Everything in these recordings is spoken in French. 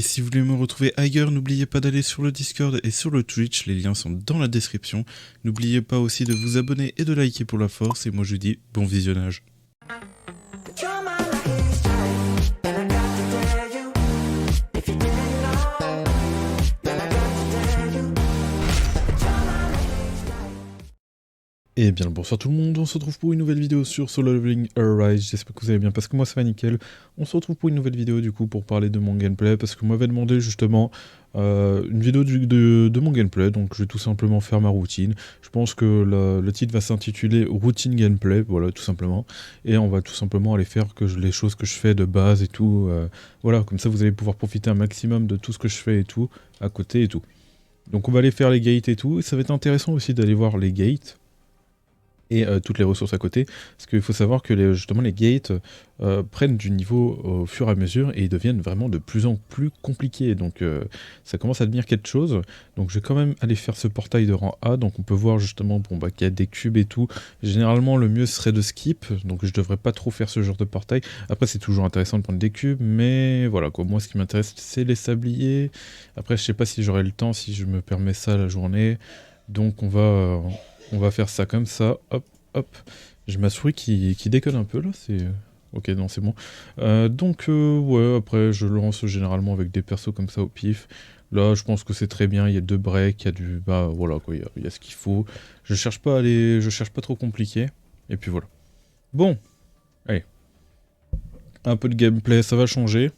Et si vous voulez me retrouver ailleurs, n'oubliez pas d'aller sur le Discord et sur le Twitch, les liens sont dans la description. N'oubliez pas aussi de vous abonner et de liker pour la force, et moi je vous dis bon visionnage. Et bien le bonsoir tout le monde, on se retrouve pour une nouvelle vidéo sur Solo Leveling Arise, j'espère que vous allez bien parce que moi ça va nickel. On se retrouve pour une nouvelle vidéo du coup pour parler de mon gameplay parce que moi m'avait demandé justement une vidéo de mon gameplay, donc je vais tout simplement faire ma routine. Je pense que le titre va s'intituler Routine Gameplay, voilà tout simplement. Et on va tout simplement aller faire les choses que je fais de base et tout, voilà, comme ça vous allez pouvoir profiter un maximum de tout ce que je fais et tout, à côté et tout. Donc on va aller faire les gates et tout, et ça va être intéressant aussi d'aller voir les gates. Et toutes les ressources à côté, parce qu'il faut savoir que justement les gates prennent du niveau au fur et à mesure et ils deviennent vraiment de plus en plus compliqués, donc ça commence à devenir quelque chose. Donc je vais quand même aller faire ce portail de rang A, donc on peut voir justement bon, qu'il y a des cubes et tout. Généralement le mieux serait de skip, donc je devrais pas trop faire ce genre de portail. Après c'est toujours intéressant de prendre des cubes, mais voilà quoi, moi ce qui m'intéresse c'est les sabliers. Après je sais pas si j'aurai le temps, si je me permets ça la journée, donc on va faire ça comme ça, hop, hop. J'ai ma souris qui déconne un peu là, c'est... Ok, non, c'est bon. Ouais, après je lance généralement avec des persos comme ça au pif. Là, je pense que c'est très bien, il y a 2 breaks, il y a du... Bah voilà quoi, il y a ce qu'il faut. Je cherche pas trop compliqué. Et puis voilà. Bon, allez. Un peu de gameplay, ça va changer.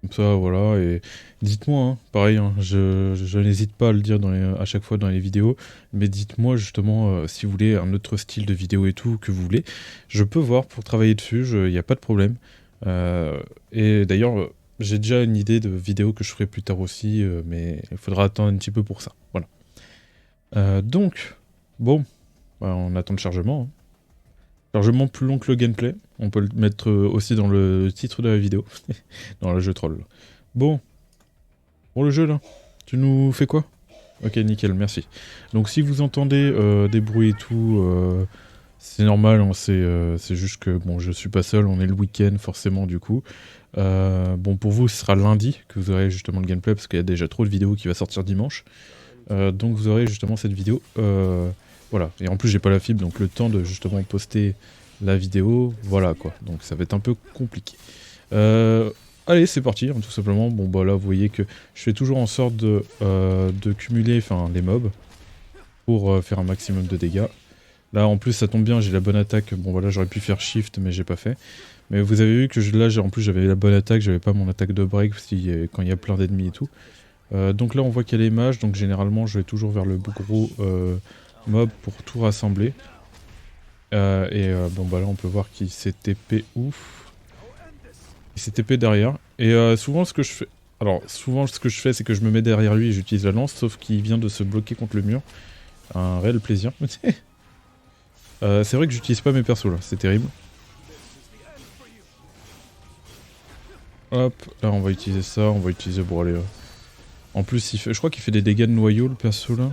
Comme ça, voilà, et dites-moi, hein, pareil, hein, je n'hésite pas à le dire à chaque fois dans les vidéos, mais dites-moi justement si vous voulez un autre style de vidéo et tout que vous voulez. Je peux voir pour travailler dessus, il n'y a pas de problème. Et d'ailleurs, j'ai déjà une idée de vidéo que je ferai plus tard aussi, mais il faudra attendre un petit peu pour ça, voilà. Donc, bon, bah, on attend le chargement, hein. Chargement plus long que le gameplay, on peut le mettre aussi dans le titre de la vidéo, dans le jeu troll. Bon, pour le jeu là, tu nous fais quoi? Ok, nickel, merci. Donc si vous entendez des bruits et tout, c'est normal, hein, c'est juste que bon, je suis pas seul, on est le week-end forcément du coup. Bon, pour vous, ce sera lundi que vous aurez justement le gameplay parce qu'il y a déjà trop de vidéos qui va sortir dimanche. Donc vous aurez justement cette vidéo. Voilà, et en plus j'ai pas la fibre, donc le temps de justement poster la vidéo, voilà quoi, donc ça va être un peu compliqué. Allez, c'est parti, hein, tout simplement. Bon bah là vous voyez que je fais toujours en sorte de cumuler les mobs pour faire un maximum de dégâts. Là en plus ça tombe bien, j'ai la bonne attaque, bon voilà j'aurais pu faire shift mais j'ai pas fait. Mais vous avez vu que là en plus j'avais la bonne attaque, j'avais pas mon attaque de break quand il y a plein d'ennemis et tout. Donc là on voit qu'il y a les mages, donc généralement je vais toujours vers le gros mob pour tout rassembler. Bon bah là on peut voir qu'il s'est TP ouf. Il s'est TP derrière. Et souvent ce que je fais... Alors souvent ce que je fais c'est que je me mets derrière lui et j'utilise la lance, sauf qu'il vient de se bloquer contre le mur. Un réel plaisir. C'est vrai que j'utilise pas mes persos là, c'est terrible. Hop, là on va utiliser ça, on va utiliser... Bon allez... En plus je crois qu'il fait des dégâts de noyau le perso là.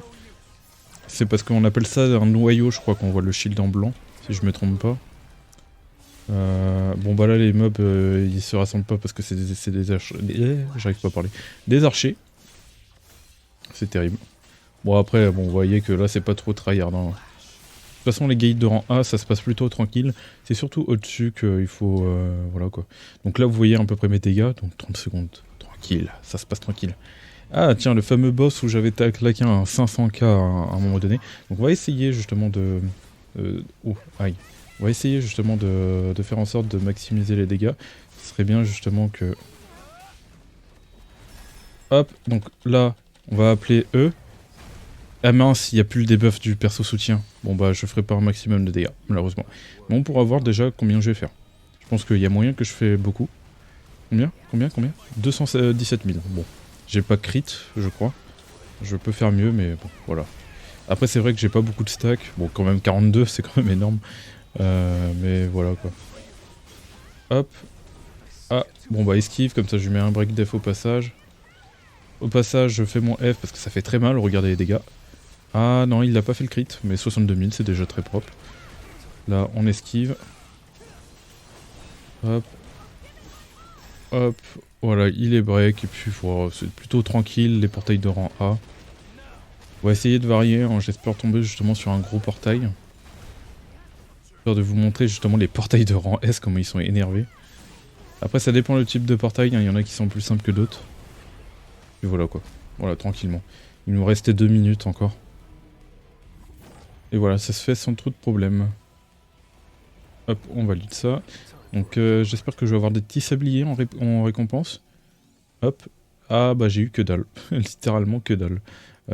C'est parce qu'on appelle ça un noyau, je crois qu'on voit le shield en blanc, si je me trompe pas. Bon bah là les mobs ils se rassemblent pas parce que c'est des archers. J'arrive pas à parler. Des archers. C'est terrible. Bon après, bon vous voyez que là c'est pas trop tryhard. Hein. De toute façon les gates de rang A ça se passe plutôt tranquille. C'est surtout au-dessus qu'il faut... voilà quoi. Donc là vous voyez à peu près mes dégâts, donc 30 secondes. Tranquille, ça se passe tranquille. Ah tiens, le fameux boss où j'avais claqué un 500k à un moment donné. Donc on va essayer justement de... oh, aïe. On va essayer justement de faire en sorte de maximiser les dégâts. Ce serait bien justement que... Hop, donc là, on va appeler E. Ah mince, il n'y a plus le debuff du perso soutien. Bon bah je ferai pas un maximum de dégâts, malheureusement. Mais on pourra voir déjà combien je vais faire. Je pense qu'il y a moyen que je fais beaucoup. Combien 217 000, bon. J'ai pas crit, je crois. Je peux faire mieux, mais bon, voilà. Après, c'est vrai que j'ai pas beaucoup de stacks. Bon, quand même 42, c'est quand même énorme. Mais voilà, quoi. Hop. Ah, bon bah esquive, comme ça je lui mets un break def au passage. Au passage, je fais mon F parce que ça fait très mal, regardez les dégâts. Ah non, il a pas fait le crit, mais 62 000, c'est déjà très propre. Là, on esquive. Hop. Hop. Voilà, il est break, et puis voilà, c'est plutôt tranquille, les portails de rang A. On va essayer de varier, hein, j'espère tomber justement sur un gros portail. J'espère de vous montrer justement les portails de rang S, comment ils sont énervés. Après ça dépend le type de portail, hein, il y en a qui sont plus simples que d'autres. Et voilà quoi, voilà tranquillement. Il nous restait 2 minutes encore. Et voilà, ça se fait sans trop de problèmes. Hop, on valide ça. Donc j'espère que je vais avoir des petits sabliers en récompense. Hop. Ah bah j'ai eu que dalle. Littéralement que dalle.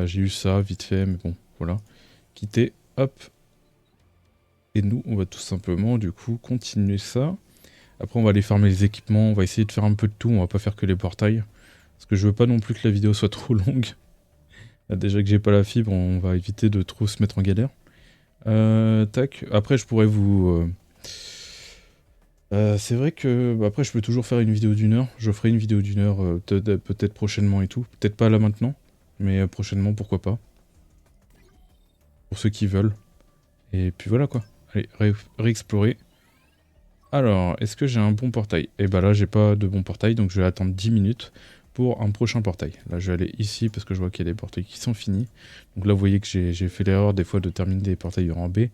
J'ai eu ça vite fait, mais bon, voilà. Quitter, hop. Et nous, on va tout simplement du coup continuer ça. Après on va aller farmer les équipements, on va essayer de faire un peu de tout, on va pas faire que les portails. Parce que je veux pas non plus que la vidéo soit trop longue. Déjà que j'ai pas la fibre, on va éviter de trop se mettre en galère. Tac, après je pourrais vous... c'est vrai que bah, après je peux toujours faire une vidéo d'1 heure. Je ferai une vidéo d'1 heure peut-être prochainement et tout. Peut-être pas là maintenant, mais prochainement pourquoi pas. Pour ceux qui veulent. Et puis voilà quoi. Allez, réexplorer. Alors, est-ce que j'ai un bon portail? Et bah là j'ai pas de bon portail, donc je vais attendre 10 minutes pour un prochain portail. Là je vais aller ici parce que je vois qu'il y a des portails qui sont finis. Donc là vous voyez que j'ai fait l'erreur des fois de terminer des portails en B.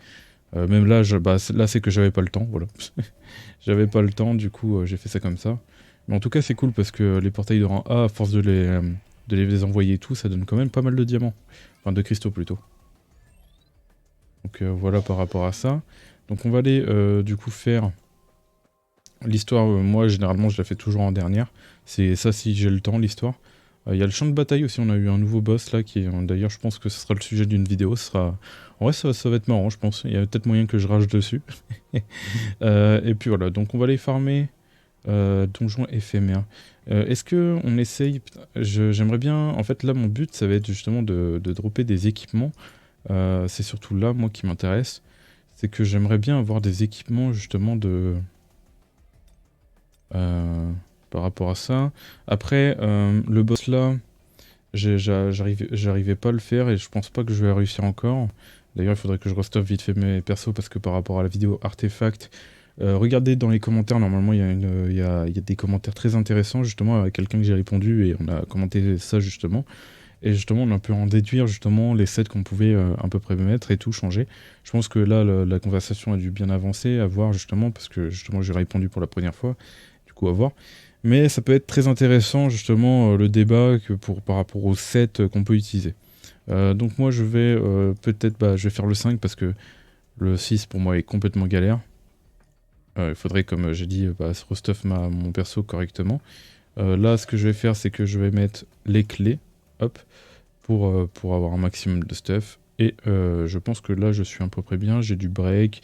Même là, là c'est que j'avais pas le temps, voilà. J'avais pas le temps, du coup j'ai fait ça comme ça. Mais en tout cas c'est cool parce que les portails de rang A, à force de les envoyer et tout, ça donne quand même pas mal de diamants. Enfin de cristaux plutôt. Donc voilà par rapport à ça. Donc on va aller du coup faire l'histoire. Moi généralement je la fais toujours en dernière. C'est ça si j'ai le temps, l'histoire. Il y a le champ de bataille aussi, on a eu un nouveau boss là qui est... D'ailleurs je pense que ce sera le sujet d'une vidéo, ce sera... En vrai ça va être marrant je pense, il y a peut-être moyen que je rage dessus. Et puis voilà, donc on va aller farmer donjon éphémère. Est-ce que on essaye... J'aimerais bien... En fait là mon but ça va être justement de dropper des équipements. C'est surtout là moi qui m'intéresse. C'est que j'aimerais bien avoir des équipements justement de... par rapport à ça. Après, le boss là, j'arrivais pas à le faire et je pense pas que je vais réussir encore. D'ailleurs, il faudrait que je restuff vite fait mes persos parce que par rapport à la vidéo artefact, regardez dans les commentaires, normalement il y a des commentaires très intéressants justement avec quelqu'un que j'ai répondu et on a commenté ça justement. Et justement, on a pu en déduire justement les sets qu'on pouvait à peu près mettre et tout changer. Je pense que là, la conversation a dû bien avancer, à voir justement, parce que justement j'ai répondu pour la première fois, du coup à voir. Mais ça peut être très intéressant justement le débat par rapport aux sets qu'on peut utiliser. Donc moi je vais peut-être je vais faire le 5 parce que le 6 pour moi est complètement galère. Il faudrait, comme j'ai dit, restuff mon perso correctement. Là ce que je vais faire c'est que je vais mettre les clés, hop, pour avoir un maximum de stuff. Et je pense que là je suis à peu près bien, j'ai du break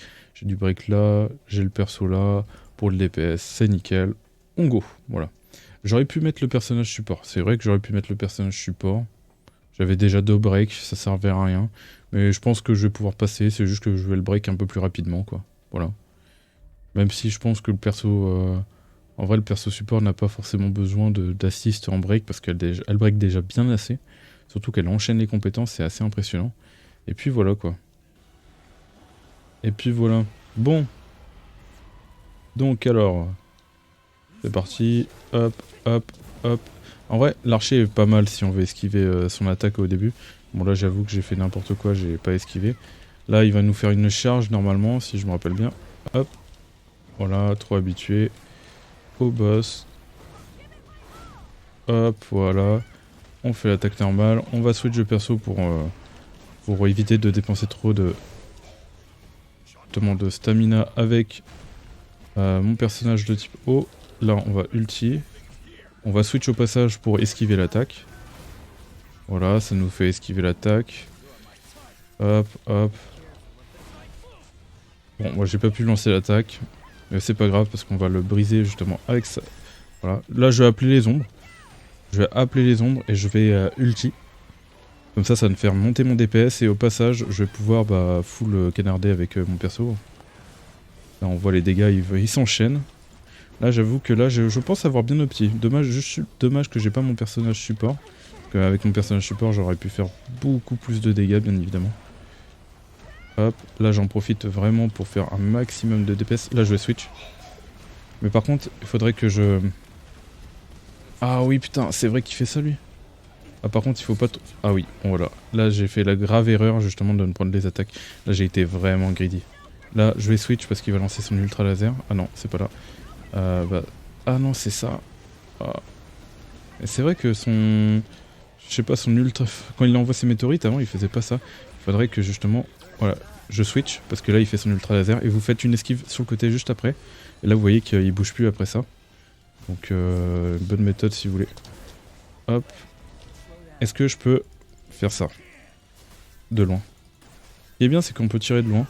là, j'ai le perso là, pour le DPS c'est nickel. On go, voilà. J'aurais pu mettre le personnage support. C'est vrai que j'aurais pu mettre le personnage support. J'avais déjà 2 breaks, ça servait à rien. Mais je pense que je vais pouvoir passer, c'est juste que je vais le break un peu plus rapidement, quoi. Voilà. Même si je pense que le perso... en vrai, le perso support n'a pas forcément besoin d'assist en break, parce qu'elle break déjà bien assez. Surtout qu'elle enchaîne les compétences, c'est assez impressionnant. Et puis voilà, quoi. Et puis voilà. Bon. Donc alors... C'est parti, hop, hop, hop. En vrai, l'archer est pas mal si on veut esquiver son attaque au début. Bon là j'avoue que j'ai fait n'importe quoi, j'ai pas esquivé. Là il va nous faire une charge normalement, si je me rappelle bien. Hop, voilà, trop habitué au boss. Hop, voilà. On fait l'attaque normale, on va switch de perso pour éviter de dépenser trop de stamina avec mon personnage de type O. Là on va ulti. On va switch au passage pour esquiver l'attaque. Voilà, ça nous fait esquiver l'attaque. Hop, hop. Bon, moi j'ai pas pu lancer l'attaque. Mais c'est pas grave parce qu'on va le briser justement avec ça. Voilà. Là je vais appeler les ombres. Je vais appeler les ombres et je vais ulti. Comme ça, ça va me faire monter mon DPS et au passage, je vais pouvoir full canarder avec mon perso. Là on voit les dégâts, ils s'enchaînent. Là j'avoue que là je pense avoir bien opti. Dommage que j'ai pas mon personnage support. Parce qu'avec mon personnage support j'aurais pu faire beaucoup plus de dégâts bien évidemment. Hop, là j'en profite vraiment pour faire un maximum de DPS. Là je vais switch. Mais par contre il faudrait que je Ah oui, putain, c'est vrai qu'il fait ça, lui. Ah, par contre, il faut pas... Ah oui, bon, voilà. Là, j'ai fait la grave erreur, justement, de me prendre les attaques. Là, j'ai été vraiment greedy. Là, je vais switch parce qu'il va lancer son ultra laser. Ah non, c'est pas là. Bah... Ah non, c'est ça. Ah. Et c'est vrai que son... Je sais pas, son ultra... Quand il envoie ses météorites, avant, il faisait pas ça. Il faudrait que, justement... Voilà, je switch, parce que là, il fait son ultra laser. Et vous faites une esquive sur le côté juste après. Et là, vous voyez qu'il bouge plus après ça. Donc, bonne méthode, si vous voulez. Hop. Est-ce que je peux faire ça de loin? Ce qui est bien, c'est qu'on peut tirer de loin.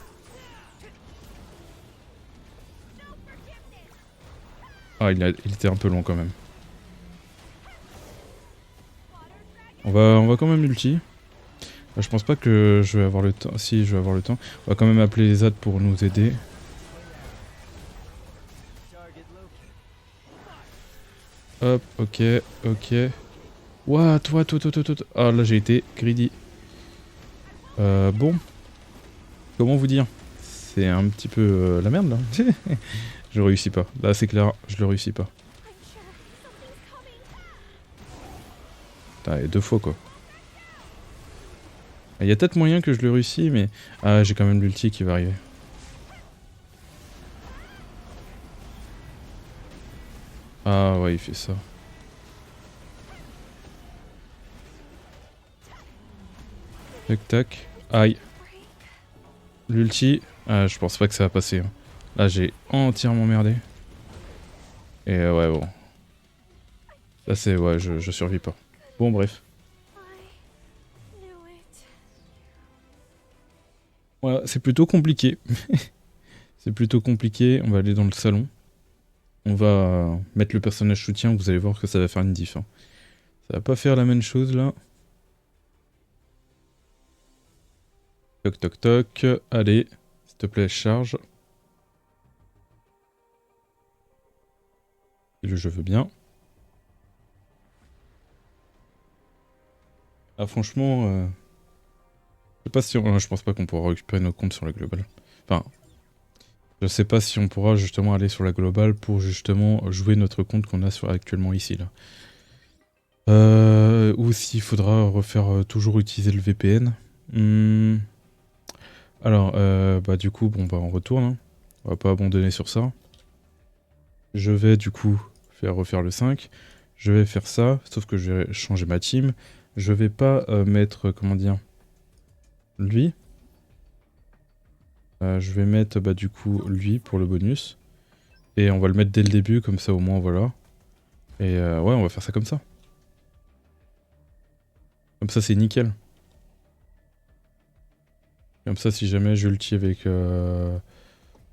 Ah, il était un peu long quand même. On va quand même ulti. Je pense pas que je vais avoir le temps. Si, je vais avoir le temps. On va quand même appeler les ZAD pour nous aider. Hop, ok, ok. What. Ah, là j'ai été greedy. Bon. Comment vous dire? C'est un petit peu la merde là. Je réussis pas. Là c'est clair, je le réussis pas. Putain, et 2 fois quoi. Il y a peut-être moyen que je le réussis, mais... Ah, j'ai quand même l'ulti qui va arriver. Ah ouais, il fait ça. Tac tac. Aïe. L'ulti. Ah, je pense pas que ça va passer. Hein. Là, j'ai entièrement merdé. Et ouais, bon. Là, c'est... Ouais, je survis pas. Bon, bref. Voilà, c'est plutôt compliqué. C'est plutôt compliqué. On va aller dans le salon. On va mettre le personnage soutien. Vous allez voir que ça va faire une diff. Hein. Ça va pas faire la même chose, là. Toc toc toc. Allez. S'il te plaît, charge. Et le je veux bien. Ah franchement, je sais pas si je pense pas qu'on pourra récupérer nos comptes sur la globale. Enfin, je sais pas si on pourra justement aller sur la globale pour justement jouer notre compte qu'on a actuellement ici là. Ou s'il faudra refaire toujours utiliser le VPN. Alors, bah du coup, bon bah on retourne. Hein. On va pas abandonner sur ça. Je vais du coup refaire le 5. Je vais faire ça, sauf que je vais changer ma team. Je vais pas mettre, comment dire, lui. Je vais mettre bah, du coup lui pour le bonus. Et on va le mettre dès le début, comme ça au moins voilà. Et ouais, on va faire ça comme ça. Comme ça c'est nickel. Comme ça si jamais j'ulti avec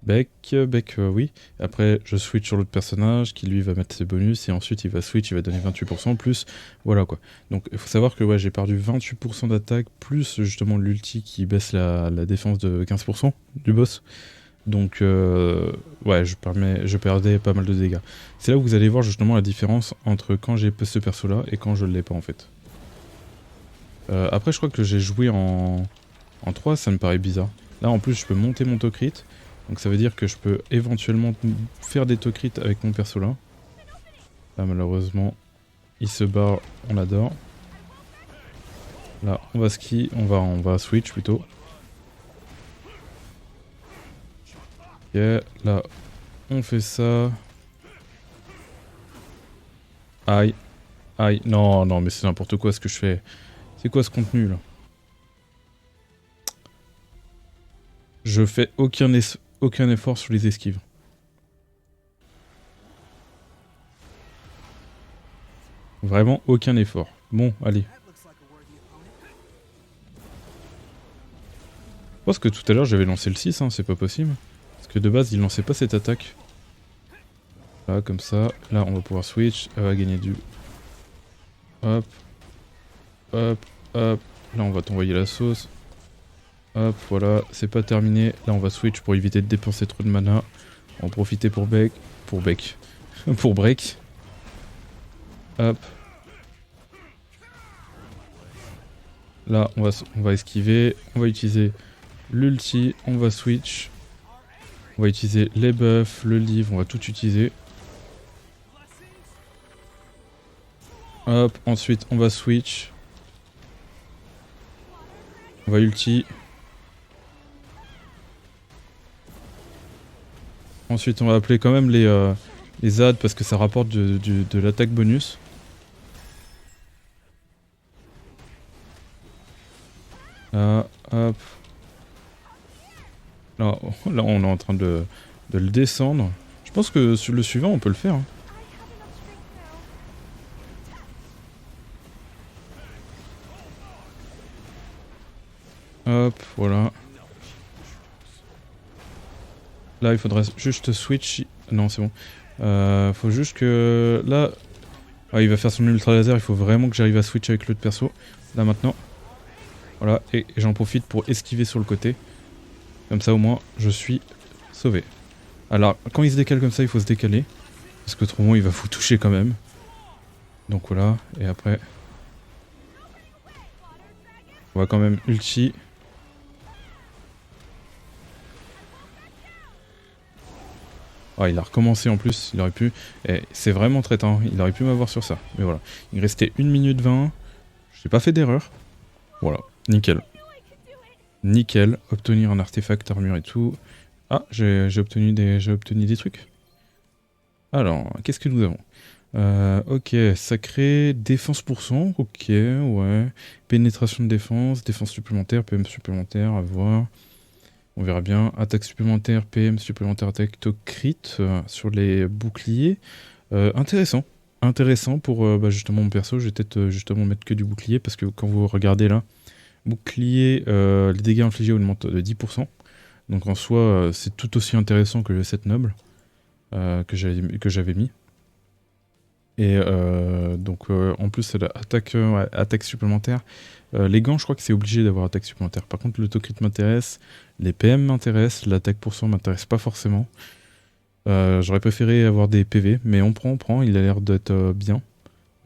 Beck, oui. Après je switch sur l'autre personnage qui lui va mettre ses bonus et ensuite il va switch, il va donner 28% plus. Voilà quoi. Donc il faut savoir que ouais, j'ai perdu 28% d'attaque plus justement l'ulti qui baisse la défense de 15% du boss. Donc ouais, je perdais pas mal de dégâts. C'est là où vous allez voir justement la différence entre quand j'ai ce perso là et quand je l'ai pas en fait. Après je crois que j'ai joué en 3, ça me paraît bizarre. Là en plus je peux monter mon taux-crit. Donc ça veut dire que je peux éventuellement faire des taux-crit avec mon perso là. Là malheureusement il se barre, on adore. Là on va ski, on va switch plutôt. Ok, là on fait ça. Aïe, aïe, non, non mais c'est n'importe quoi ce que je fais. C'est quoi ce contenu là? Je fais aucun effort sur les esquives. Vraiment aucun effort. Bon, allez. Je pense que tout à l'heure j'avais lancé le 6, hein, c'est pas possible. Parce que de base il lançait pas cette attaque. Là, comme ça. Là, on va pouvoir switch. Elle va gagner du... Hop. Hop. Hop. Là, on va t'envoyer la sauce. Hop, voilà. C'est pas terminé. Là, on va switch pour éviter de dépenser trop de mana. On va profiter pour Beck. Pour Beck. Pour break. Hop. Là, on va esquiver. On va utiliser l'ulti. On va switch. On va utiliser les buffs, le livre. On va tout utiliser. Hop, ensuite on va switch. On va ulti. Ensuite on va appeler quand même les ZAD parce que ça rapporte de l'attaque bonus. Là, hop. Là, on est en train de le descendre. Je pense que sur le suivant on peut le faire. Hein. Hop, voilà. Là, il faudrait juste switch. Non, c'est bon. Faut juste que... Là... Ah, il va faire son ultra laser, il faut vraiment que j'arrive à switch avec l'autre perso. Là, maintenant. Voilà, et j'en profite pour esquiver sur le côté. Comme ça, au moins, je suis sauvé. Alors, quand il se décale comme ça, il faut se décaler. Parce que autrement, il va vous toucher quand même. Donc voilà, et après... On va quand même ulti. Ah, il a recommencé en plus, il aurait pu... Et c'est vraiment très tard, il aurait pu m'avoir sur ça. Mais voilà, il restait 1 minute 20. J'ai pas fait d'erreur. Voilà, nickel. Nickel, obtenir un artefact, armure et tout. Ah, j'ai obtenu des trucs. Alors, qu'est-ce que nous avons ok, sacré, défense %, ok, ouais. Pénétration de défense supplémentaire, PM supplémentaire, à voir. On verra bien. Attaque supplémentaire, PM supplémentaire, attaque to crit sur les boucliers. Intéressant. Intéressant pour justement mon perso. Je vais peut-être justement mettre que du bouclier parce que quand vous regardez là, bouclier, les dégâts infligés augmentent de 10%. Donc en soi, c'est tout aussi intéressant que le set noble que j'avais mis. Et donc en plus, attaque supplémentaire. Les gants, je crois que c'est obligé d'avoir attaque supplémentaire. Par contre, l'autocrit m'intéresse, les PM m'intéressent, l'attaque % m'intéresse pas forcément. J'aurais préféré avoir des PV, mais on prend, il a l'air d'être bien.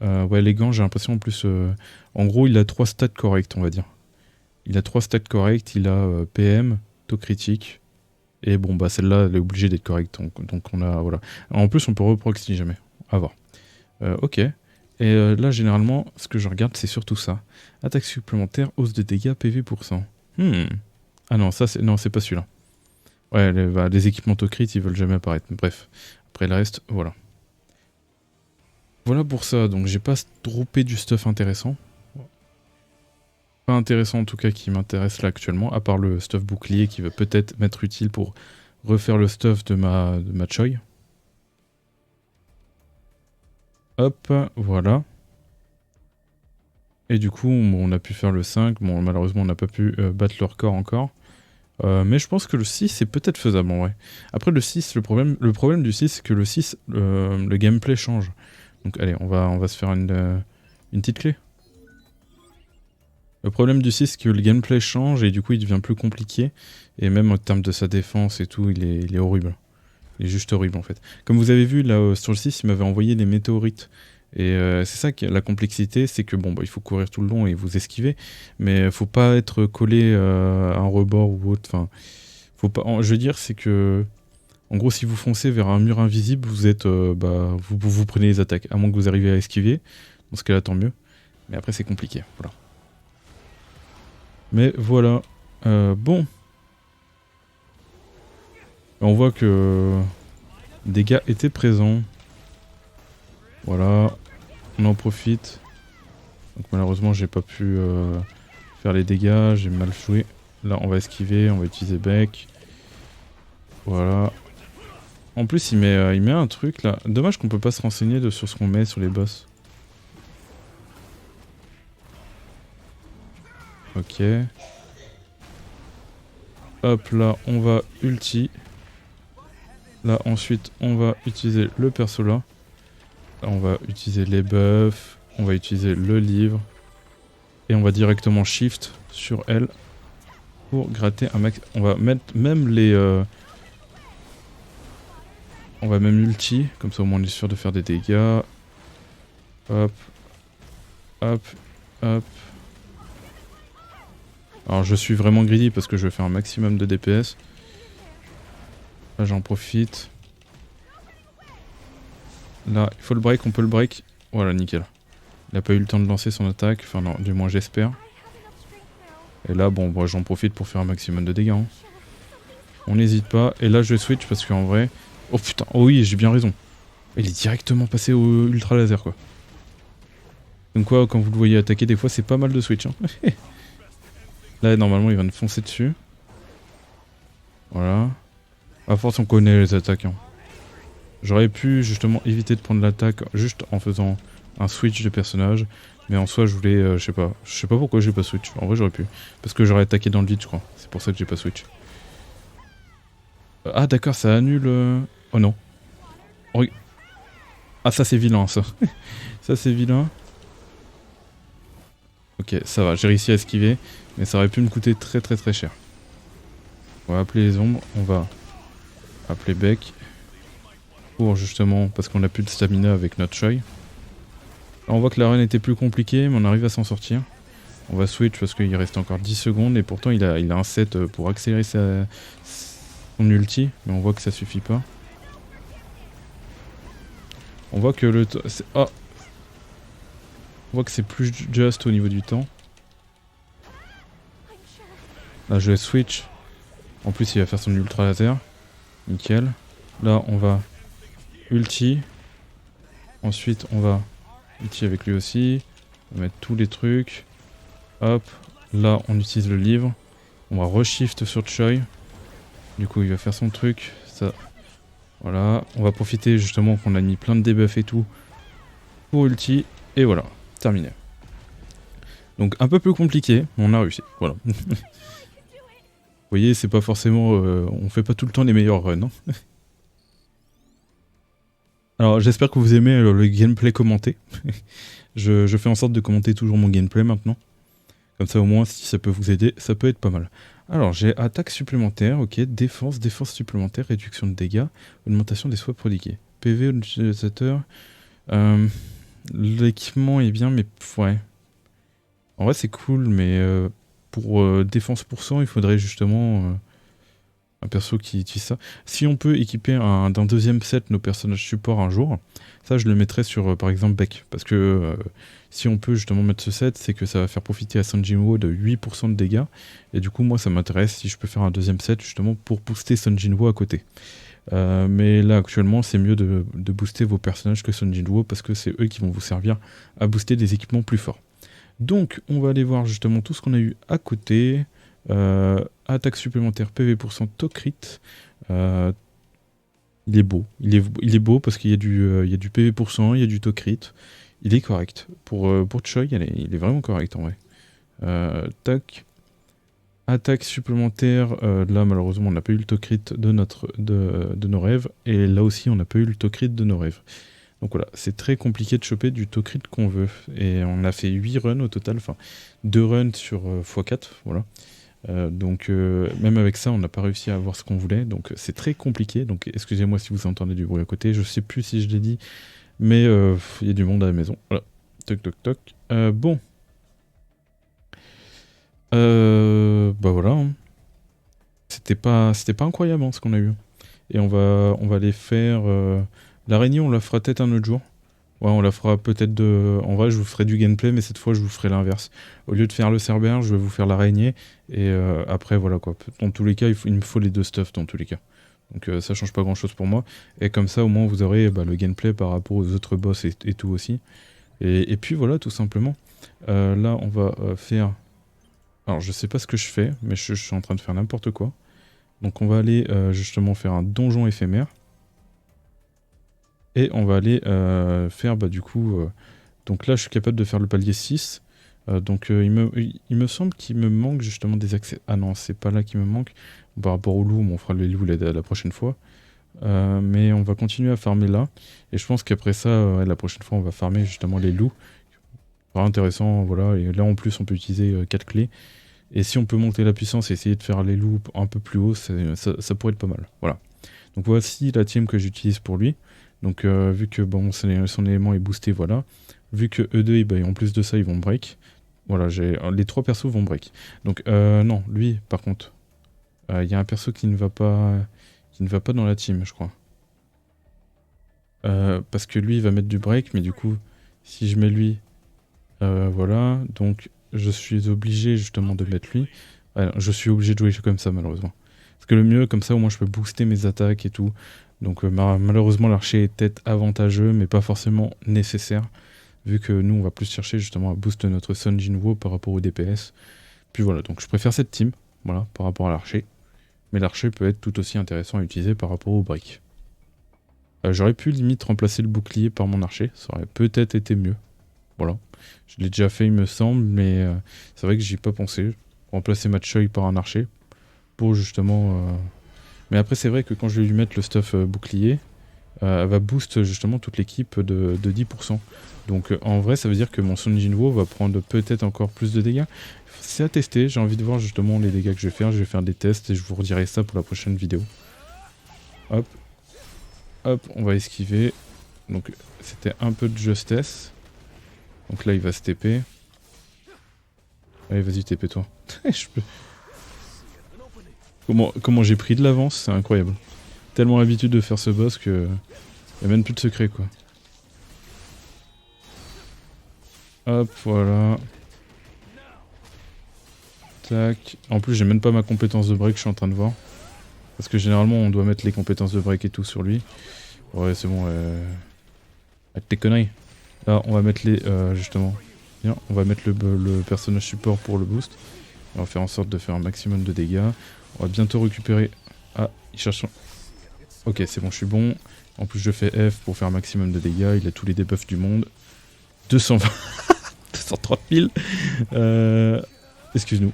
Ouais, les gants, j'ai l'impression en plus... en gros, il a 3 stats corrects, on va dire. Il a 3 stats corrects, il a PM, taux critique, et bon, bah celle-là, elle est obligée d'être correcte, donc on a... Voilà. En plus, on peut reproc si jamais, à voir. Ok. Et là, généralement, ce que je regarde, c'est surtout ça. Attaque supplémentaire, hausse de dégâts, PV %. Ah non, ça, c'est pas celui-là. Ouais, les équipements to crit, ils veulent jamais apparaître. Bref. Après le reste, voilà. Voilà pour ça. Donc, j'ai pas droppé du stuff intéressant. Pas intéressant, en tout cas, qui m'intéresse là actuellement. À part le stuff bouclier qui va peut-être m'être utile pour refaire le stuff de ma Choi. Hop, voilà. Et du coup, on a pu faire le 5. Bon, malheureusement, on n'a pas pu battre le record encore. Mais je pense que le 6 c'est peut-être faisable en vrai. Après le 6, le problème du 6, c'est que le 6, le gameplay change. Donc allez, on va se faire une petite clé. Le problème du 6, c'est que le gameplay change et du coup il devient plus compliqué. Et même en termes de sa défense et tout, il est horrible. Il est juste horrible en fait. Comme vous avez vu là sur le 6, il m'avait envoyé des météorites. Et c'est ça qui est la complexité, c'est que bon, bah, il faut courir tout le long et vous esquiver, mais faut pas être collé à un rebord ou autre. Enfin, faut pas. Je veux dire, c'est que en gros, si vous foncez vers un mur invisible, vous êtes, vous prenez les attaques, à moins que vous arriviez à esquiver. Dans ce cas-là, tant mieux. Mais après, c'est compliqué. Voilà. Mais voilà. Bon. On voit que des gars étaient présents. Voilà. On en profite. Donc malheureusement j'ai pas pu faire les dégâts, j'ai mal joué. Là on va esquiver, on va utiliser bec. Voilà. En plus il met un truc là. Dommage qu'on peut pas se renseigner sur ce qu'on met sur les boss. Ok. Hop là on va ulti. Là ensuite on va utiliser le perso là. Là on va utiliser les buffs. On va utiliser le livre. Et on va directement shift sur elle. Pour gratter un max. On va mettre même les... On va même ulti. Comme ça au moins on est sûr de faire des dégâts. Hop. Hop. Hop. Alors je suis vraiment greedy parce que je vais faire un maximum de DPS. Là j'en profite. Là il faut le break, on peut le break. Voilà nickel. Il a pas eu le temps de lancer son attaque, enfin non, du moins j'espère. Et là, bon, bah, j'en profite pour faire un maximum de dégâts. Hein. On n'hésite pas. Et là, je switch parce qu'en vrai... Oh putain, oh oui, j'ai bien raison. Il est directement passé au ultra laser, quoi. Donc quoi, quand vous le voyez attaquer, des fois, c'est pas mal de switch. Hein. Là, normalement, il va me foncer dessus. Voilà. À force, on connaît les attaques. Hein. J'aurais pu, justement, éviter de prendre l'attaque juste en faisant un switch de personnage. Mais en soi, je voulais, je sais pas pourquoi j'ai pas switch. En vrai, j'aurais pu. Parce que j'aurais attaqué dans le vide, je crois. C'est pour ça que j'ai pas switch. Ah, d'accord, ça annule... Oh non. Oh, ah, ça, c'est vilain, ça. Ça, c'est vilain. Ok, ça va, j'ai réussi à esquiver. Mais ça aurait pu me coûter très très très cher. On va appeler les ombres. On va appeler Beck. Pour justement, parce qu'on a plus de stamina avec notre Choi. Là, on voit que la run était plus compliquée, mais on arrive à s'en sortir. On va switch parce qu'il reste encore 10 secondes et pourtant il a un set pour accélérer son ulti, mais on voit que ça suffit pas. On voit que le on voit que c'est plus juste au niveau du temps. Là je vais switch. En plus il va faire son ultra laser. Nickel. Là on va ulti. Ensuite on va ulti avec lui aussi. On va mettre tous les trucs. Hop. Là on utilise le livre. On va reshift sur Choi. Du coup il va faire son truc. Ça. Voilà. On va profiter justement qu'on a mis plein de debuffs et tout. Pour ulti. Et voilà. Terminé. Donc un peu plus compliqué, mais on a réussi. Voilà. Vous voyez, c'est pas forcément... on fait pas tout le temps les meilleurs runs. Hein. Alors j'espère que vous aimez le gameplay commenté. je fais en sorte de commenter toujours mon gameplay maintenant. Comme ça au moins, si ça peut vous aider, ça peut être pas mal. Alors j'ai attaque supplémentaire, ok, défense supplémentaire, réduction de dégâts, augmentation des soins prodigués. PV utilisateur. L'équipement est bien, mais ouais. En vrai c'est cool, mais pour défense %, il faudrait justement un perso qui utilise ça. Si on peut équiper d'un deuxième set nos personnages support un jour, ça je le mettrais sur par exemple Beck. Parce que si on peut justement mettre ce set, c'est que ça va faire profiter à Sun Jinwoo de 8% de dégâts. Et du coup moi ça m'intéresse si je peux faire un deuxième set justement pour booster Sun Jinwoo à côté. Mais là actuellement c'est mieux de booster vos personnages que Sun Jinwoo parce que c'est eux qui vont vous servir à booster des équipements plus forts. Donc on va aller voir justement tout ce qu'on a eu à côté. Attaque supplémentaire, PV %, Tocrit. Il est beau. Il est beau parce qu'il y a du PV %, il y a du Tocrit. Il est correct. Pour Choi, il est vraiment correct en vrai. Tac. Attaque supplémentaire, là malheureusement on n'a pas eu le Tocrit de nos rêves. Et là aussi on n'a pas eu le Tocrit de nos rêves. Donc voilà, c'est très compliqué de choper du Tocrit qu'on veut. Et on a fait 8 runs au total, enfin 2 runs sur x4, voilà. Donc même avec ça, on n'a pas réussi à avoir ce qu'on voulait. Donc c'est très compliqué. Donc excusez-moi si vous entendez du bruit à côté. Je sais plus si je l'ai dit, mais il y a du monde à la maison. Voilà. Toc toc toc. Bon. Bah voilà. Hein. C'était pas incroyable hein, ce qu'on a eu. Et on va aller faire... L'araignée, on la fera peut-être un autre jour. Ouais, on la fera peut-être de... En vrai, je vous ferai du gameplay, mais cette fois, je vous ferai l'inverse. Au lieu de faire le cerbère, je vais vous faire l'araignée. Et après, voilà quoi. Dans tous les cas, il me faut les deux stuffs, dans tous les cas. Donc ça change pas grand-chose pour moi. Et comme ça, au moins, vous aurez le gameplay par rapport aux autres boss et tout aussi. Et puis voilà, tout simplement. Là, on va faire... Alors, je sais pas ce que je fais, mais je suis en train de faire n'importe quoi. Donc on va aller justement faire un donjon éphémère. Et on va aller faire du coup... donc là je suis capable de faire le palier 6. Donc il me semble qu'il me manque justement des accès... Ah non, c'est pas là qu'il me manque. Par rapport au loup, on fera les loups la prochaine fois. Mais on va continuer à farmer là. Et je pense qu'après ça, la prochaine fois on va farmer justement les loups. Vraiment intéressant, voilà. Et là en plus on peut utiliser 4 clés. Et si on peut monter la puissance et essayer de faire les loups un peu plus haut, ça pourrait être pas mal. Voilà. Donc voici la team que j'utilise pour lui. Donc vu que bon, son élément est boosté, voilà. Vu que eux deux, en plus de ça, ils vont break. Voilà, les 3 persos vont break. Donc non, lui, par contre, il y a un perso qui ne va pas dans la team, je crois. Parce que lui, il va mettre du break, mais du coup, si je mets lui Voilà, donc je suis obligé justement de mettre lui. Ouais, je suis obligé de jouer comme ça malheureusement. Parce que le mieux, comme ça au moins je peux booster mes attaques et tout. Donc malheureusement l'archer est peut-être avantageux mais pas forcément nécessaire. Vu que nous on va plus chercher justement à booster notre Sun Jinwoo par rapport au DPS. Puis voilà, donc je préfère cette team, voilà, par rapport à l'archer. Mais l'archer peut être tout aussi intéressant à utiliser par rapport au brick. J'aurais pu limite remplacer le bouclier par mon archer, ça aurait peut-être été mieux. Voilà. Je l'ai déjà fait il me semble, mais c'est vrai que j'y ai pas pensé. Remplacer ma Choi par un archer. Pour justement... Mais après c'est vrai que quand je vais lui mettre le stuff bouclier, elle va boost justement toute l'équipe de 10%. Donc en vrai ça veut dire que mon Sun Jinwoo va prendre peut-être encore plus de dégâts. C'est à tester, j'ai envie de voir justement les dégâts que je vais faire des tests et je vous redirai ça pour la prochaine vidéo. Hop. Hop, on va esquiver. Donc c'était un peu de justesse. Donc là il va se TP. Allez vas-y TP toi. Comment j'ai pris de l'avance, c'est incroyable. Tellement l'habitude de faire ce boss que... y a même plus de secret quoi. Hop, voilà. Tac. En plus j'ai même pas ma compétence de break, je suis en train de voir. Parce que généralement on doit mettre les compétences de break et tout sur lui. Ouais c'est bon, avec tes conneries. Là on va mettre les... justement. Bien, on va mettre le personnage support pour le boost. On va faire en sorte de faire un maximum de dégâts. On va bientôt récupérer... Ah, il cherche son... Ok, c'est bon, je suis bon. En plus, je fais F pour faire un maximum de dégâts. Il a tous les debuffs du monde. 220... 230 000. Excuse-nous.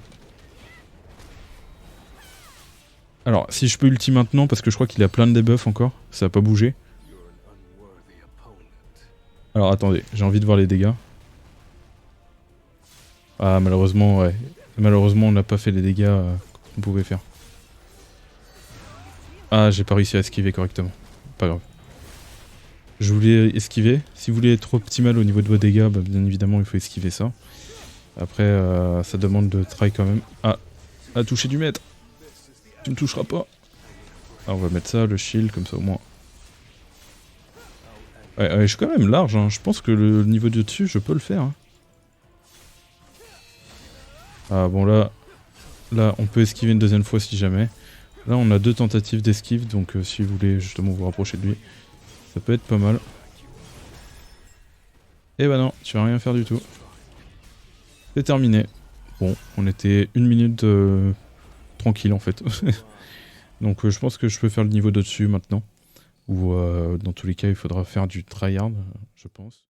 Alors, si je peux ulti maintenant, parce que je crois qu'il a plein de debuffs encore. Ça a pas bougé. Alors, attendez. J'ai envie de voir les dégâts. Ah, malheureusement, ouais. Malheureusement, on n'a pas fait les dégâts qu'on pouvait faire. Ah, j'ai pas réussi à esquiver correctement. Pas grave. Je voulais esquiver. Si vous voulez être optimal au niveau de vos dégâts, bah, bien évidemment, il faut esquiver ça. Après, ça demande de try quand même. Ah, à toucher du maître. Tu ne toucheras pas. Ah, on va mettre ça, le shield, comme ça au moins. Ouais, je suis quand même large, hein. Je pense que le niveau de dessus, je peux le faire. Hein. Ah, bon, là, on peut esquiver une deuxième fois si jamais. Là, on a 2 tentatives d'esquive, donc si vous voulez justement vous rapprocher de lui, ça peut être pas mal. Eh bah non, tu vas rien faire du tout. C'est terminé. Bon, on était 1 minute tranquille en fait. Donc je pense que je peux faire le niveau de dessus maintenant. Ou dans tous les cas, il faudra faire du tryhard, je pense.